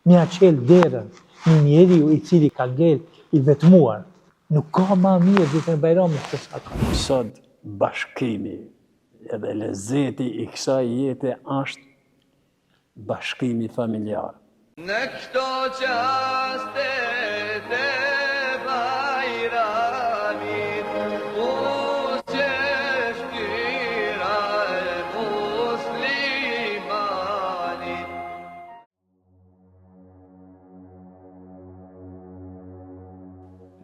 mja qelë derën një njeriu i cili ka ngel i vetmuar. Nuk ka ma mirë ditën e Bajramit se sa ka. Sot bashkimi edhe lezeti i kësaj jete është bashkimi familjar. Në këto qaste të Bajramit, që shtyra e muslimanit.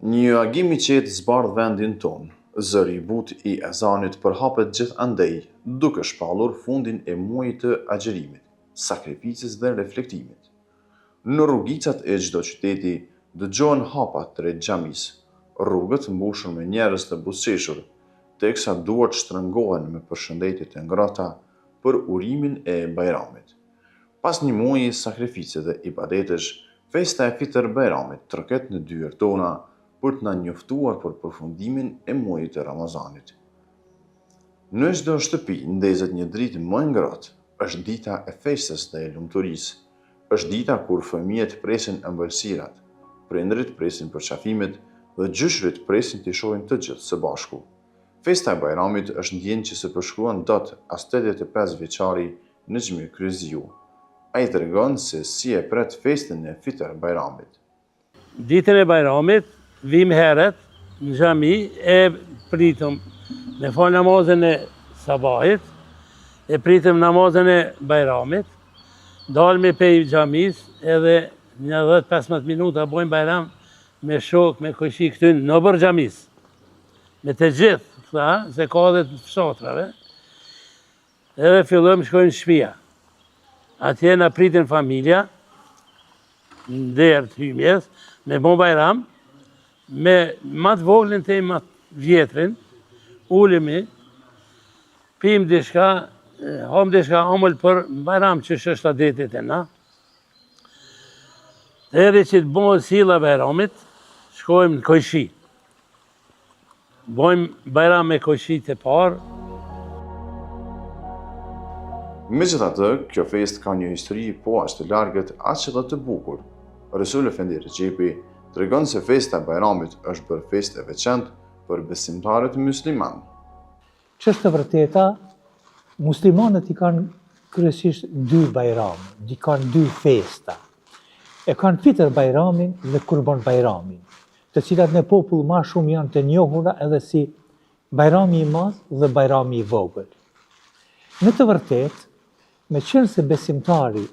Një agim i qetë zbardh vendin tonë. Zëri i butë i ezanit përhapet gjithandej, duke shpallur fundin e muajit të agjerimit, sakrificës dhe reflektimit. Në rrugicat e çdo qyteti dëgjohen hapat drejt xhamisë, rrugët mbushur me njerëz të buzëqeshur, teksa duart shtrëngohen me përshëndetje të ngrohta për urimin e Bajramit. Pas një muaji sakrifice dhe ibadetesh, festa e Fitr Bajramit troket në dyert tona për të na njoftuar për përfundimin e muajit të Ramazanit. Në çdo shtëpi ndezet një dritë më e ngrohtë. Është dita e festës dhe e lumturisë. Është dita kur fëmijët presin ëmbëlsirat, prindërit presin përqafimet dhe gjyshrit presin të shohin të gjithë së bashku. Festa e Bajramit është ndjenjë që se përshkruan dot as 85 vjeçari Nexhmi Kryziu. Ai tregon se si e pret festën e Fitr Bajramit. Ditën e Bajramit vim heret në xhami e pritëm me fal namazën e sabahit, e pritëm namazën e Bajramit, dalmi pej xhamis edhe një 10-15 minuta bojmë Bajram me shok, me koqi këtyn në bërë xhamis. Me të gjithë, se ka dhe të fshatrave. Edhe fillojmë shkojnë në shtëpia. Atje na pritin familja, në derë të hymjes, me bon Bajram, me matë voglin të matë vjetrin, ulemi, pim dishka, hom dishka amull për Bajram që është adetit e na. Eri që të bojnë sila Bajramit, shkojmë në koqi. Bojmë Bajram me koqi të parë. Megjithatë, kjo festë ka një histori po aq të largët, aq edhe të bukur. Resul Efendi Rexhepi tregon se festa e Bajramit është bërë festë e veçantë për besimtarët musliman. Ç'është e vërteta, muslimanët i kanë kryesisht dy Bajram, i kanë dy festa. E kanë Fitr Bajramin dhe Kurban Bajramin, të cilat në popull ma shumë janë të njohura edhe si Bajrami i Madh dhe Bajrami i Vogël. Në të vërtetë, me qenë se besimtari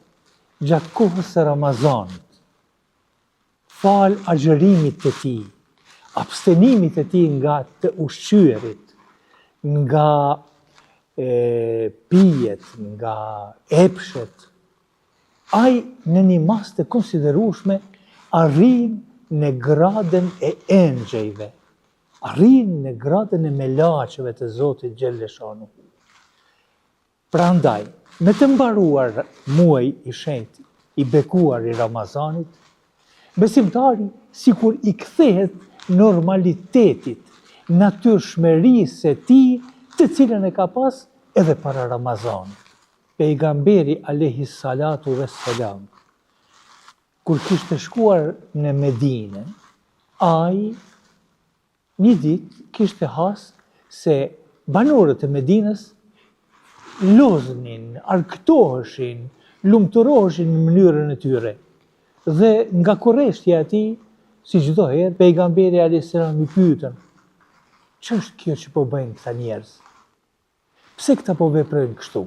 gjatë kohës së Ramazanit, fal agjërimit të tij, abstenimit të tij nga të ushqyerit, nga pijet, nga epshet, ai në një mas të konsiderueshme arrin në gradën e engjëjve, arrin në gradën e melaqeve të Zotit Gjelle Shanu. Prandaj, me të mbaruar muaj i shenjtë, i bekuar i Ramazanit, besimtari sikur i kthehet normalitetit, natyrshmërisë së tij, të cilën e ka pas edhe para Ramazanit. Pejgamberi alayhi salatu vesselam, kur kishte shkuar në Medinë, ai një ditë kishte has se banorët e Medinës loznin, arktoheshin, lumturoheshin në mënyrën e tyre. Dhe nga kurreshtja e tij, si çdo herë, pejgamberi alayhis salam i pyetën: "Ç'është kjo që po bëjnë këta njerëz? Pse këta po veprojnë kështu?"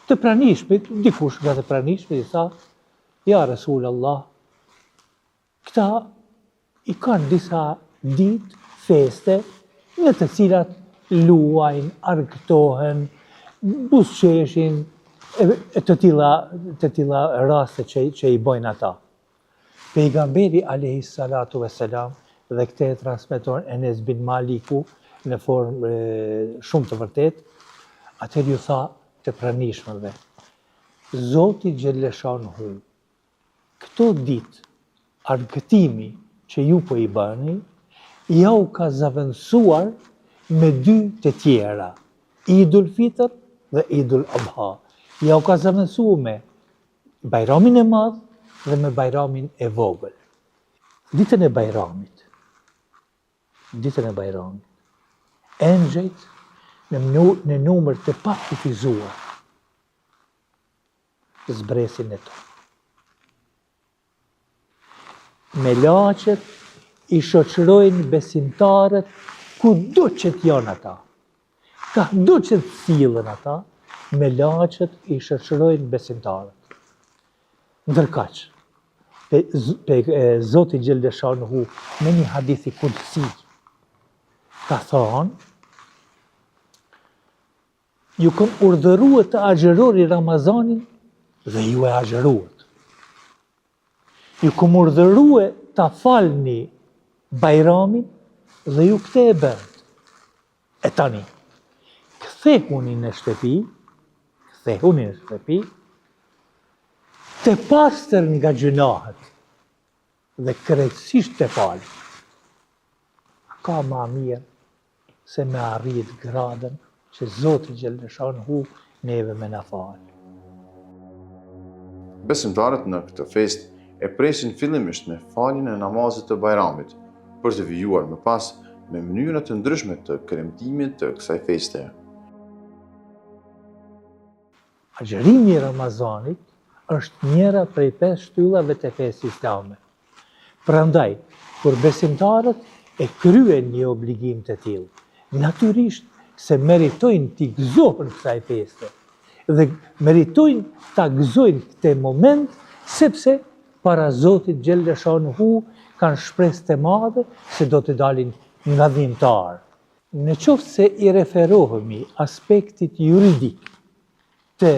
Të pranishmit, dikush nga të pranishmit i tha: "Ja Resulallah, këta i kanë disa ditë, feste, në të cilat luajnë, arktohen, buzëqeshin, e të tilla raste që i bojnë ata." Pejgamberi alayhi salatu vesselam, dhe këtë e transmeton Enes bin Maliku në formë shumë të vërtetë, atëherë ju tha të pranishmëve: "Zoti Gjelle Shanuhu, këto ditë, argëtimi që ju po i bëni, ja u ka zavendësuar me dy të tjera, Idul Fitr dhe Idul Adha. Ja u ka zavendësuar me Bajramin e Madh dhe me Bajramin e vogël. Ditën e Bajramit, engjëjt në numër të pakufizuar zbresin e tonë. Me laqet i shoqërojnë besimtarët ku do që t'janë ata. Ka do që t'sillen ata, me laqet i shoqërojnë besimtarët. Ndërkaq, Zoti Gjellëshanuhu me një hadithi kudsi ka thonë, ju kom urdhëruar të agjeroni Ramazanin dhe ju e agjeruat. Ju kom urdhëruar të falni Bajramin dhe ju këte e bënd. E tani, kthehuni në shtëpi, të pastër nga gjunahet dhe krejtësisht të falë. Ka ma mirë se me arrit gradën që Zoti Gjellëshanuhu neve me na falë. Besimtarët në këtë fest e presin fillimisht me faljen e namazit të Bajramit, për të vijuar më pas me mënyra të ndryshme të kremtimit të kësaj feste. Agjerimi i Ramazanit është njëra prej 5 shtyllave të fesë islame. Prandaj, kur besimtarët e kryen një obligim të tillë, natyrisht se meritojnë t'i gëzohen kësaj feste dhe meritojnë t'a gëzojnë këtë moment sepse para Zotit Gjellëshanuhu kanë shpresë të madhe se do të dalin nga dhimbtar. Në qoftë se i referohemi aspektit juridik të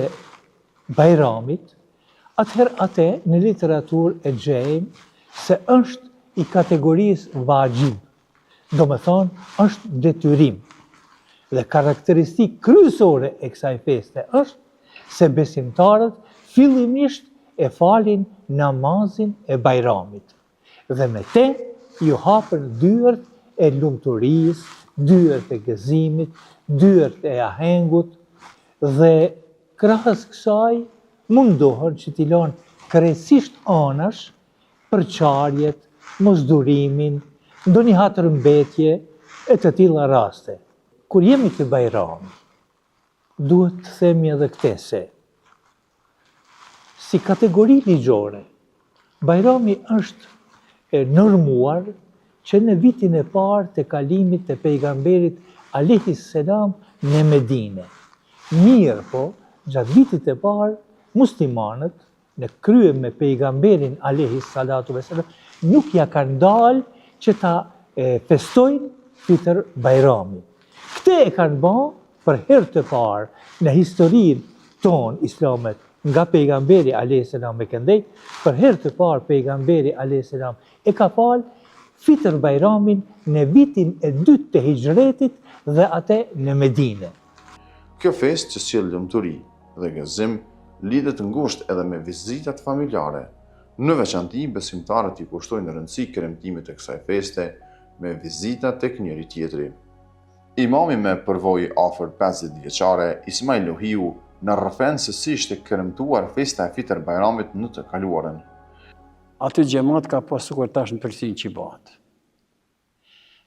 Bajramit, atëherë atë në literaturë e gjejmë se është i kategorisë vajib, do me thonë është detyrim. Dhe karakteristikë kryesore e kësaj feste është se besimtarët fillimisht e falin namazin e Bajramit. Dhe me te ju hapën dyert e lumturisë, dyert e gëzimit, dyert e ahengut dhe krahas kësaj mundohen që t'i lanë krejtësisht anash përçarjet, mosdurimin, ndonjë hatërmbetje e të tilla raste. Kur jemi të Bajrami, duhet të themi edhe këtë se si kategori ligjore, Bajrami është normuar që në vitin e parë të kalimit të pejgamberit alayhis salam në Medinë. Mirë po, gjatë vitit e parë, muslimanët në krye me pejgamberin alayhis salatu vesselam nuk ja kanë dalë që ta festojnë Fitr Bajrami. Këtë e kanë bërë për herë të parë në historinë tonë islamet nga pejgamberi alayhis salam me këndej, për herë të parë pejgamberi alayhis salam e ka falë Fitr Bajramin në vitin e 2 të hijretit dhe atë në Medinë. Kjo fest që sjell lumturi dhe gëzim lidhet ngushtë edhe me vizitat familjare. Në veçanti, besimtarët i kushtojnë rëndësi kremtimit të kësaj feste me vizita tek njëri tjetri. Imami me përvojë afër 50 vjeçare, Ismail Lohiu, në rrëfen se si ishte kremtuar festa e Fitr Bajramit në të kaluarën. Aty gjemat ka pasur tash në përsin që batë.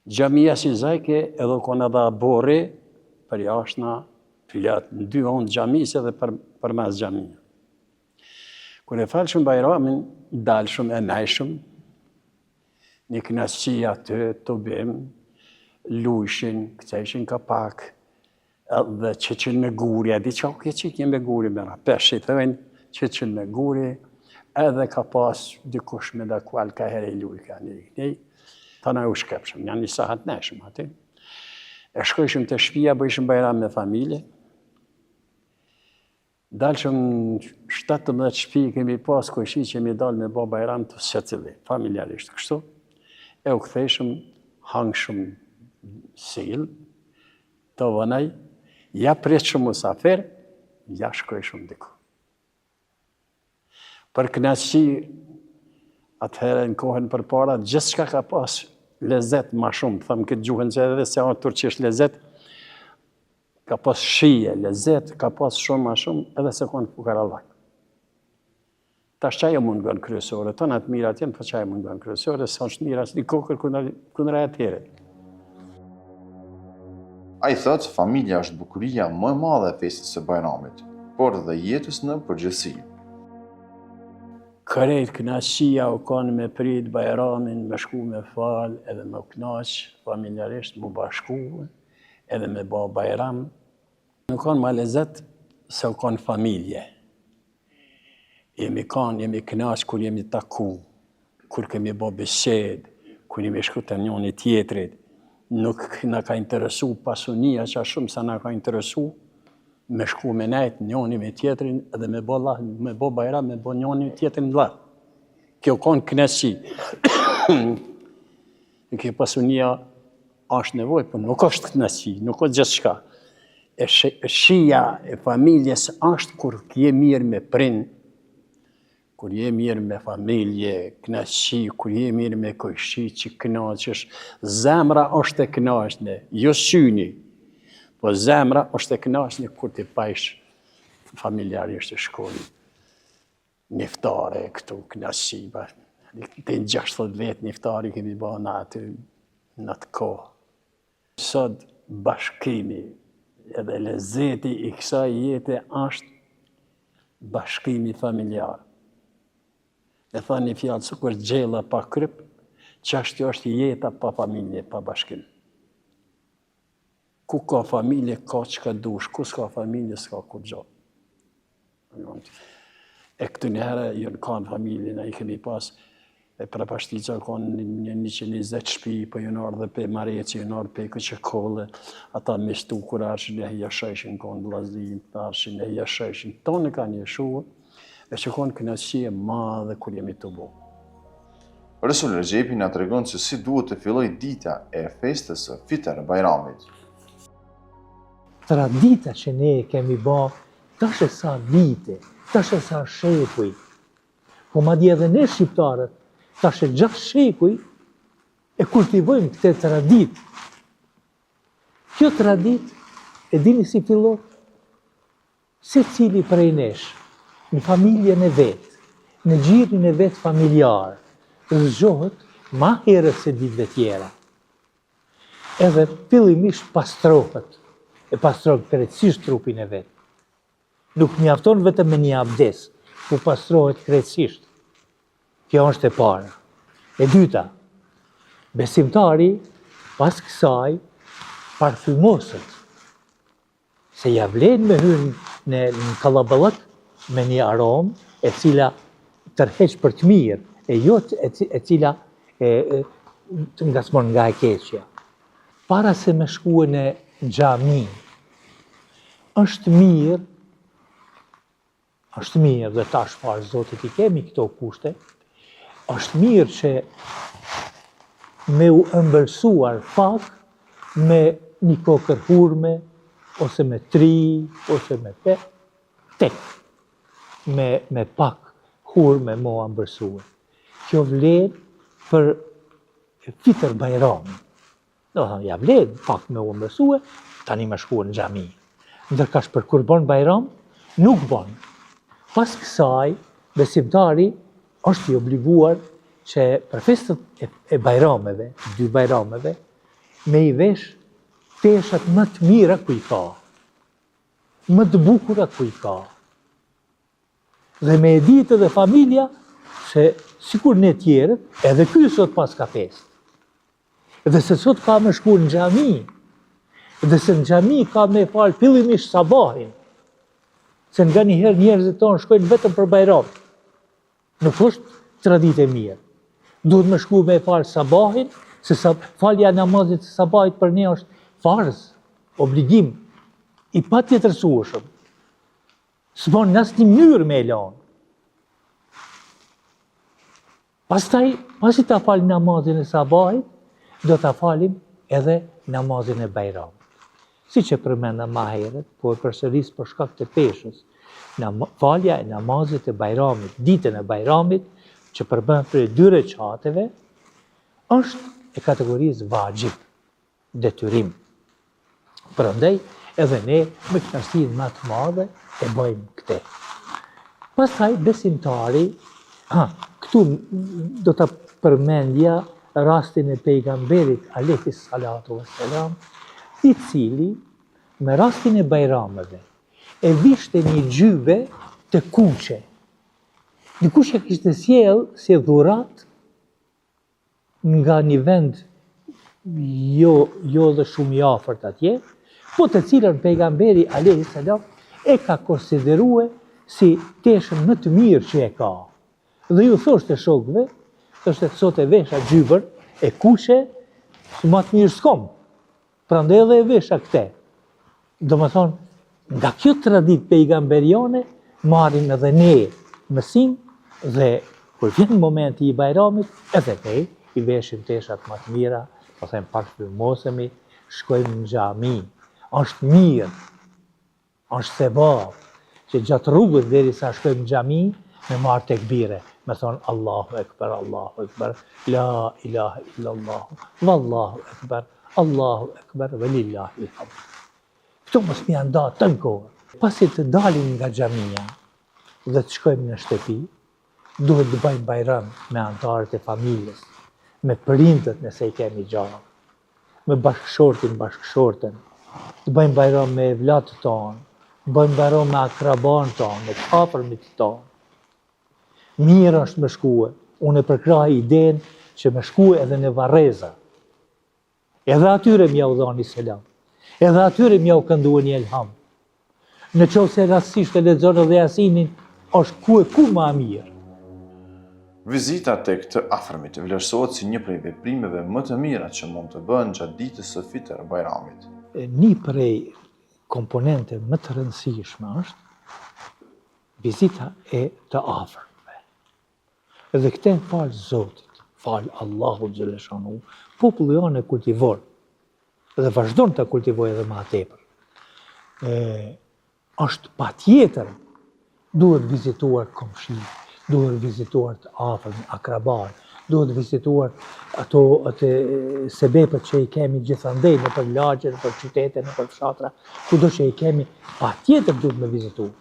Gjamia si zajke edhe kona dha bore për jashna filat në 2 onë gjamisë edhe për mes gjamia. Kër e falë shumë Bajramin, dalë shumë e nejshëm, një knasësi atë, të bim, lujshin, këtëjshin ka pak, edhe qëqin me guri, a di qa këtë qitë një me guri, mëra peshë i thëjnë, qëqin me guri, edhe ka pas dikush me dhe kual ka here i luj ka një, ta na u shkepshëm, janë një sahat neshëm aty. E shkojshëm të shpia, bëjshëm Bajram me familje, dalëshëm 17 shpi, kemi pas kojshi që kemi dalë me bo Bajram të secili, familjarisht kështu, e u këthejshëm, hangshëm sil, të vënaj, ja preqëm musafer, ja shkojshëm diku. Për knaqësi, atëherë në kohën për para, gjithë shka ka pas lezet ma shumë, thëmë këtë gjuhën që edhe se anë turqisht lezet, ka pas shije, lezet, ka pas shumë ma shumë, edhe se konë fukarallak. Tash çajo mund nga kryesore, tona të mirat janë, po çajo mund nga kryesore, s'është mira as një kokër kundër atëherë. Ai thotë familja është bukuria më e madhe e festës së Bajramit, por dhe jetës në përgjithësi. Krejt kënaqësia u kanë me prit Bajramin, me shku me fal, edhe me kënaq familjarisht, mu bashku, edhe me ba Bajram. Nuk kanë ma lezet se u kanë familje. Jemi kënaq kur jemi taku, kur kemi bo bisedë, kur jemi shku të njëni tjetrit. Nuk na ka interesu pasunia që shumë sa na ka interesu me shku me nejt njëni me tjetrin edhe me bo Bajram, me bo njëni tjetrin vlla. Kjo kanë kënaqësi. Kjo pasunia është nevojë, por nuk është kënaqësi, nuk është gjithçka. Shija e familjes është kur je mirë me prind, kur je mirë me familje, kënaqësi, kur je mirë me kojshi që kënaqesh, zemra është e kënaqshme, jo syni, po zemra është e kënaqshme kur ti pajsh familjarisht të shkojnë. Niftare këtu, kënaqësi, të 60 vetë niftari kemi ba në atë kohë. Sot bashkimi edhe lezeti i kësaj jete është bashkimi familjar. E tha një fjallë, së kur gjella pa kryp, qashtë është jeta pa familje, pa bashkim. Ku ka familje, ka që ka dush, ku s'ka familje, s'ka kur gjo. E këtë njëherë, jënë kanë familje, na i kemi pas, e prapashtica kanë 120 shpi, po jënë ardhe pe Mareci, jënë ardhe pe Këqëkolle, ata me shtu kur arshin e jasheshin, kanë blazin, arshin e jasheshin, tonë kanë jeshuë, e që konë kënaqësi e madhe kur jemi të bo. Resul Rexhepi na tregon se si duhet të filloj dita e festës së Fitr Bajramit. Tradita që ne kemi ba, tash e sa vite, tash e sa shekuj, po madje edhe ne shqiptarët, tash e 6 shekuj, e kultivojmë këtë tradit. Kjo tradit, e dini si fillon? Se cili prej nesh, në familjen e vetë, në gjirin e vetë familjar, zgjohet ma herët se ditëve tjera. Edhe fillimisht pastrohet, e pastrohet krejtësisht trupin e vetë. Nuk mjafton vetëm me një abdes, ku pastrohet krejtësisht. Kjo është e para. E dyta, besimtari pas kësaj parfymoset, se ja vlen me hyrë në kallaballak me një aromë e cila tërheq për të mirë, e jo e cila të ngasmon nga e keqja. Para se me shkue në xhami, është mirë dhe tash parë Zotit i kemi këto kushte, është mirë që me u ëmbëlsuar pak me një kokër hurme, ose me 3, ose me 8, me pak hurme mo ëmbëlsuar. Kjo vlen për Fitr Bajrami. Do thënë, ja vlen pak me u ëmbëlsuar, tani me shkuar në xhami. Ndërkash për kur bon Bajram, nuk bon. Pas kësaj, besimtari është i obliguar që për festët e Bajrameve, 2 Bajrameve, me i vesh teshat më të mira ku i ka, më të bukura ku i ka. Dhe me e ditë dhe familja, se sikur ne tjerët, edhe ky sot pas ka fest. Dhe se sot ka me shku në xhami, dhe se në xhami ka me falë fillimisht sabahin, se nga njëherë njerëzit tonë shkojnë vetëm për Bajram. Nuk është traditë e mirë. Duhet me shku me falë sabahin, se falja namazit të sabahit për ne është farz, obligim, i patjetërsueshëm. S'bon në asnjë mënyrë me elan. Pastaj, pasi ta falim namazin e sabahit, do ta falim edhe namazin e Bajramit. Si që përmenda ma herët, por përsëris për shkak të peshës, falja e namazit e Bajramit, ditën e Bajramit, që përbën për 2 rekateve, është e kategorisë vajxhib, detyrim. Prandaj, edhe ne me kënaqësinë më të madhe e bëjmë këtë. Pastaj besimtari, këtu do të përmendja rastin e pejgamberit alayhi salatu wassalam, i cili me rastin e bajrameve e vishte një gjyve të kuqe. Dikush e kishte sjell si dhurat nga një vend jo dhe shumë i afërt atje, po të cilën pejgamberi alayhi salam e ka konsiderue si teshën më të mirë që e ka. Dhe ju thoshte shokëve, thoshte sot e vesha gjyvër e kuqe, më të mirë s'kom, prandaj edhe e vesha këte. Do më thonë, nga kjo tradit pejgamberiane, marrim edhe ne mësim dhe kur vjen momenti i bajramit, edhe ne i veshim teshat më të mira, po them pak firmosemi, shkojmë në xhami. Është mirë, është sevap, që gjatë rrugës derisa shkojmë në xhami, me marrë tekbire, me thonë Allahu Ekber, la ilaha illallah, wallahu Ekber, velillahi l-hamd. Këto mos mi janë da të në kohë. Pasi të dalim nga xhamia dhe të shkojmë në shtëpi, duhet të bëjmë bajram me antarët e familjes, me prindët nëse i kemi gjallë, me bashkëshorten, të bëjmë bajram me evlatët tonë, të bëjmë bajram me akraban tonë, me të afërmit tonë. Mirë është me shkue, unë e përkraj idenë që me shkue edhe në Varreza. Edhe atyre mja u dhoni selam, edhe atyre mja u kënduën një elham. Në qovë se rastësisht e lexon edhe Jasinin, është ku ma mirë. Vizita tek të afërmit vlerësohet si një prej veprimeve më të mira që mund të bëhen gjatë ditës së Fitr Bajramit. Një prej komponente më të rëndësishme është vizita e të afërmve. Edhe këte falë Zotit, falë Allahu Xheleshanu, populli jonë e kultivon, dhe vazhdon të kultivoj edhe ma tepër. Është patjetër duhet vizituar komshit, duhet vizituar të afërm, akrabar, duhet vizituar ato sebepet që i kemi gjithandej në për lagje, në për qytete, në për fshatra, kudo që i kemi, patjetër duhet me vizituar.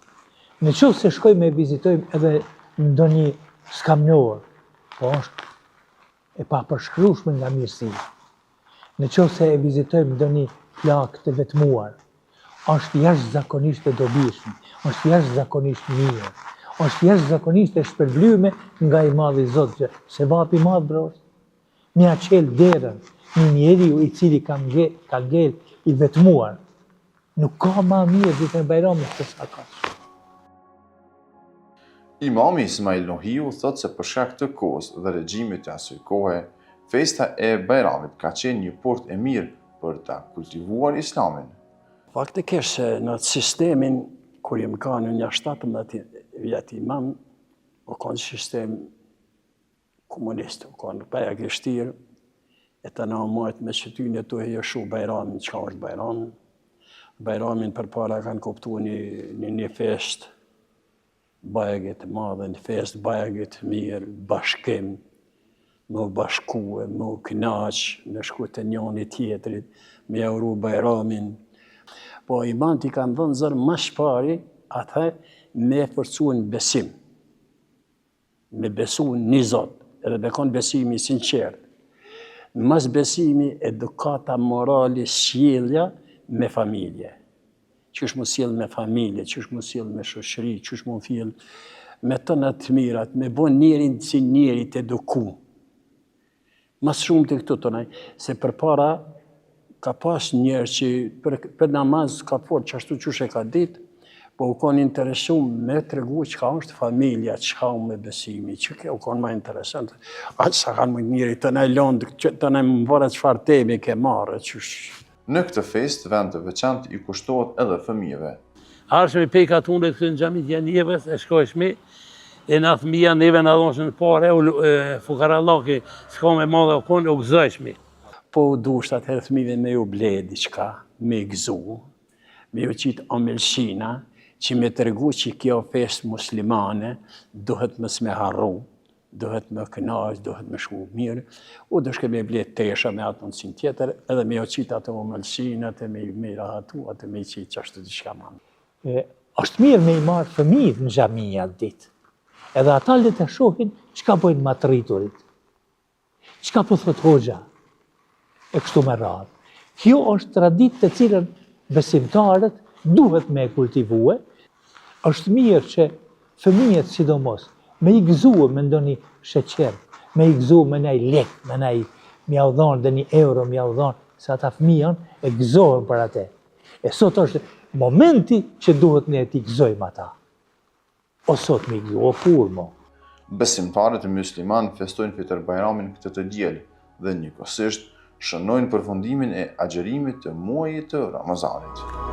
Në qoftë se shkojmë e vizitojmë edhe ndonjë skamnor, po është e papërshkrueshme nga mirësi. Në qoftë se e vizitojmë ndonjë plak të vetmuar, është jashtëzakonisht e dobishme, është jashtëzakonisht mirë, është jashtëzakonisht e shpërblyme nga i madhi Zot, që sevapi madh brosh. Mja qel derën një njeriu i cili ka ngel i vetmuar. Nuk ka ma mirë ditën e Bajramit se sa ka. Imami Ismail Nohiu thot se për shkak të kohës dhe regjimit të asaj kohe, festa e Bajramit ka qenë një port e mirë për ta kultivuar Islamin. Faktikisht në sistemin kur jem ka në një 17 vjet imam, o konë sistem komunist, o konë paja gështirë, e të na majtë me që ty një të hejëshu Bajramin, qka është Bajramin. Bajramin për para kanë kuptu një fest, bajegit madhe, një fest bajegit mirë, bashkim, më bashkue, më knaq, në shku të njoni tjetrit, me jauru Bajramin. Po imam t'i kanë dhënë zërë më shpari, atë me forcuën besim, me besu një Zot, edhe me konë besimi sinqert. Mas besimi, edukata morali, sjellja me familje. Qysh mu sjell me familje, qysh mu sjell me shoqëri, qysh mu sjell me të në të mirat, me bo njerin si njerit eduku. Mas shumë të këtu të nëj, se për para ka pas njerë që për namaz ka fort që ashtu qysh e ka dit, po u konë interesum me të regu qka është familja, qka u me besimi, që ke u konë ma interesant. Sa kanë më njëri të nej londë, të nej më vërë qëfar temi ke marë, qysh. Në këtë fest, vend të veçantë i kushtohet edhe fëmijëve. Arshme i pejka tunde këtë në gjamit janë njëves, e shkojshmi, e në thëmija neve në adhonshën pare, fukarallaki, s'ka me madhe o konë, u gëzojshmi. Po u dusht atëherë thëmive me ju bledi qka, me gëzu, me ju qitë amelshina, që me të regu që kjo fest muslimane duhet mës me harru, duhet me kënaq, duhet me shku mirë, u dëshke me blet tesha me atë mundësin tjetër, edhe me jo qitë atë amelshinat, e me i rahatu, atë me i qitë që ashtë të diçka manë. Është mirë me i marë fëmijët në xhamia atë ditë. Edhe ata le të shohin çka bëjnë matriturit. Çka po thot hoxha? E kështu me radhë. Kjo është traditë të cilën besimtarët duhet me kultivue. Është mirë që fëmijët sidomos me i gëzue me ndonjë sheqer, me i gëzue me ndaj lek, me ndaj mja u dhonë dhe 1 euro mja u dhonë, se ata fëmijën e gëzohen për atë. E sot është momenti që duhet ne t'i gëzojmë ata. O sot me i gëzue, o kur mo. Besimtarët e musliman festojnë Fitr Bajramin këtë të diel dhe njëkohësisht shënojnë përfundimin e agjerimit të muajit të Ramazanit.